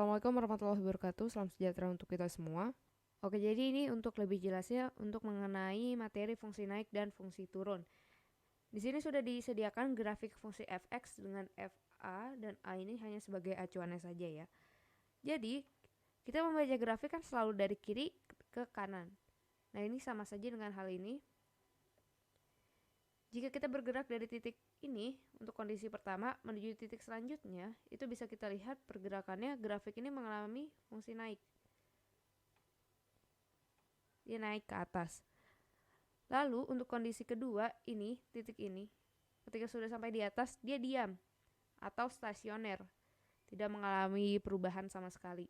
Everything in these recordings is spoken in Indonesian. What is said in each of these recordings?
Assalamualaikum warahmatullahi wabarakatuh. Salam sejahtera untuk kita semua. Oke, jadi ini untuk lebih jelasnya untuk mengenai materi fungsi naik dan fungsi turun. Di sini sudah disediakan grafik fungsi fx dengan fa dan a ini hanya sebagai acuannya saja ya. Jadi, kita membaca grafik kan selalu dari kiri ke kanan. Nah, ini sama saja dengan hal ini. Jika kita bergerak dari titik ini untuk kondisi pertama menuju titik selanjutnya, itu bisa kita lihat pergerakannya grafik ini mengalami fungsi naik. Dia naik ke atas. Lalu untuk kondisi kedua ini, titik ini, ketika sudah sampai di atas, dia diam atau stasioner, tidak mengalami perubahan sama sekali.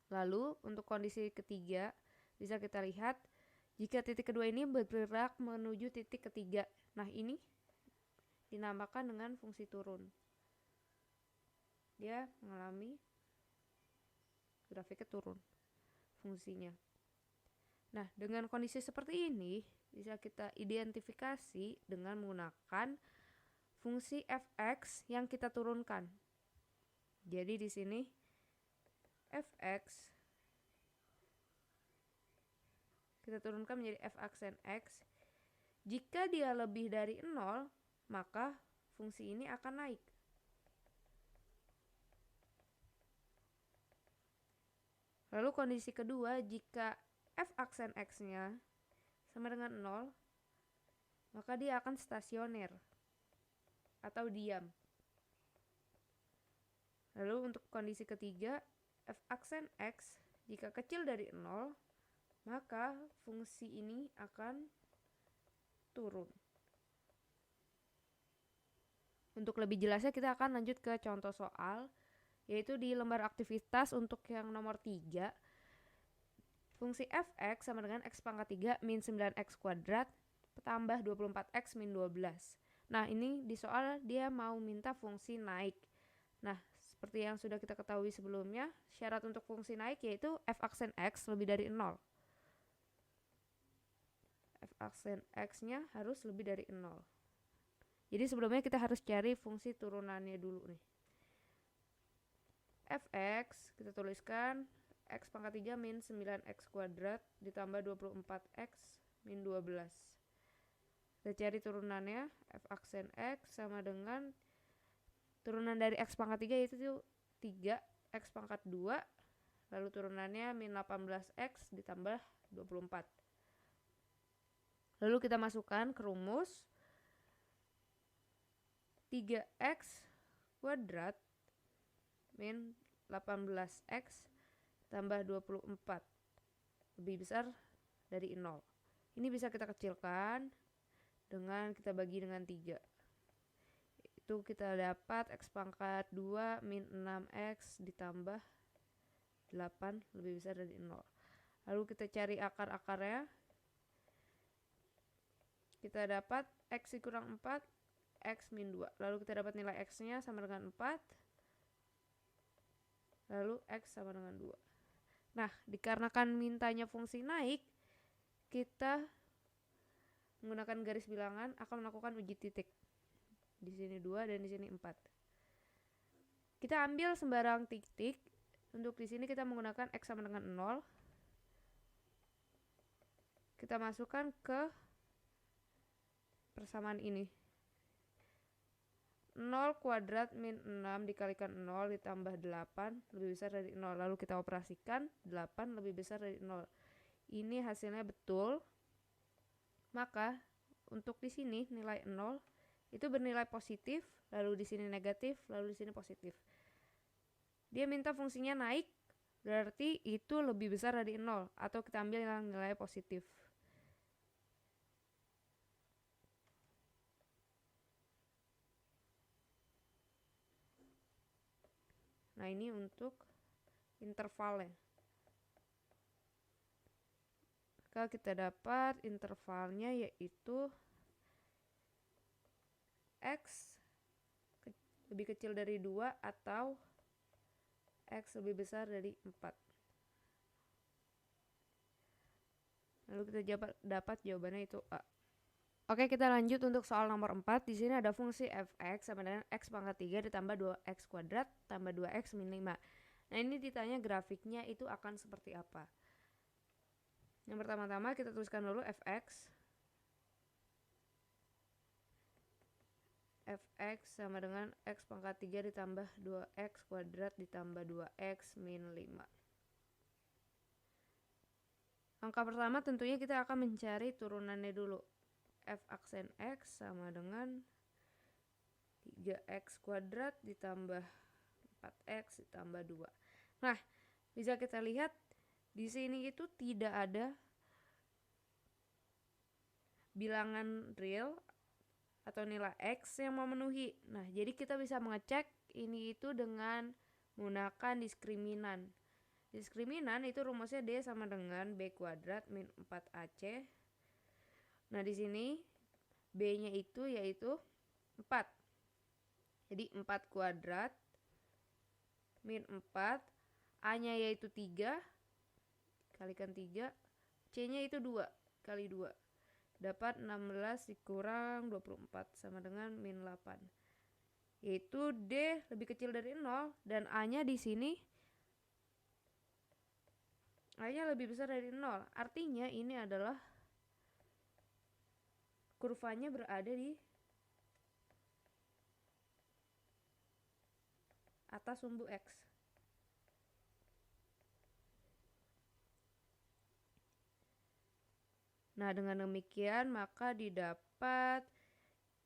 Lalu untuk kondisi ketiga, bisa kita lihat jika titik kedua ini bergerak menuju titik ketiga. Nah, ini dinamakan dengan fungsi turun. Dia mengalami grafiknya turun fungsinya. Nah, dengan kondisi seperti ini bisa kita identifikasi dengan menggunakan fungsi fx yang kita turunkan. Jadi di sini fx kita turunkan menjadi f aksen x. Jika dia lebih dari 0, maka fungsi ini akan naik. Lalu kondisi kedua, jika f aksen x-nya sama dengan 0, maka dia akan stasioner atau diam. Lalu untuk kondisi ketiga, f aksen x jika kecil dari 0, maka fungsi ini akan turun. Untuk lebih jelasnya kita akan lanjut ke contoh soal, yaitu di lembar aktivitas untuk yang nomor 3. Fungsi fx sama dengan x pangkat 3 min 9x kuadrat tambah 24x min 12. Nah, ini di soal dia mau minta fungsi naik. Nah, seperti yang sudah kita ketahui sebelumnya, syarat untuk fungsi naik yaitu f aksen x lebih dari 0. F aksen x-nya harus lebih dari 0. Jadi sebelumnya kita harus cari fungsi turunannya dulu nih. Fx kita tuliskan x pangkat 3 min 9x kuadrat ditambah 24x min 12. Kita cari turunannya, f aksen x sama dengan turunan dari x pangkat 3 yaitu 3, x pangkat 2, lalu turunannya min 18x ditambah 24. Lalu kita masukkan ke rumus 3x kuadrat min 18x tambah 24 lebih besar dari 0. Ini bisa kita kecilkan dengan kita bagi dengan 3. Itu kita dapat x pangkat 2 min 6x ditambah 8 lebih besar dari 0. Lalu kita cari akar-akarnya. Kita dapat x kurang 4, x min 2. Lalu kita dapat nilai x-nya sama dengan 4. Lalu x sama dengan 2. Nah, dikarenakan mintanya fungsi naik, kita menggunakan garis bilangan akan melakukan uji titik. Di sini 2 dan di sini 4. Kita ambil sembarang titik. Untuk di sini kita menggunakan x sama dengan 0. Kita masukkan ke persamaan ini. 0 kuadrat min 6 dikalikan 0 ditambah 8 lebih besar dari 0. Lalu kita operasikan 8 lebih besar dari 0. Ini hasilnya betul. Maka untuk di sini nilai 0 itu bernilai positif, lalu di sini negatif, lalu di sini positif. Dia minta fungsinya naik, berarti itu lebih besar dari 0 atau kita ambil yang nilai positif. Nah, ini untuk intervalnya. Maka kita dapat intervalnya yaitu x lebih kecil dari 2 atau x lebih besar dari 4. Lalu kita dapat jawabannya itu A. Oke, kita lanjut untuk soal nomor 4. Di sini ada fungsi fx sama dengan x pangkat 3 ditambah 2x kuadrat tambah 2x min 5. Nah, ini ditanya grafiknya itu akan seperti apa. Yang pertama-tama kita tuliskan dulu fx. Fx sama dengan x pangkat 3 ditambah 2x kuadrat ditambah 2x min 5. Angka pertama tentunya kita akan mencari turunannya dulu. F aksen x sama dengan 3x kuadrat ditambah 4x ditambah 2. Nah, bisa kita lihat di sini itu tidak ada bilangan real atau nilai x yang memenuhi. Nah, jadi kita bisa mengecek ini itu dengan menggunakan diskriminan. Diskriminan itu rumusnya D sama dengan B kuadrat min 4AC. Nah, di sini B-nya itu yaitu 4. Jadi 4 kuadrat min 4, A-nya yaitu 3, kalikan 3, C-nya itu 2, kali 2. Dapat 16 dikurang 24 sama dengan min 8. Yaitu D lebih kecil dari 0 dan A-nya di sini A-nya lebih besar dari 0. Artinya ini adalah kurvanya berada di atas sumbu X. Nah, dengan demikian maka didapat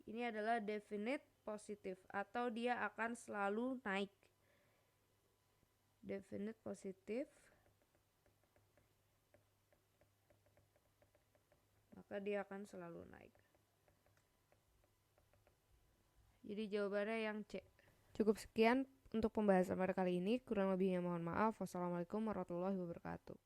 ini adalah definite positif atau dia akan selalu naik. Definite positif, maka dia akan selalu naik. Jadi jawabannya yang C. Cukup sekian untuk pembahasan pada kali ini. Kurang lebihnya mohon maaf. Wassalamualaikum warahmatullahi wabarakatuh.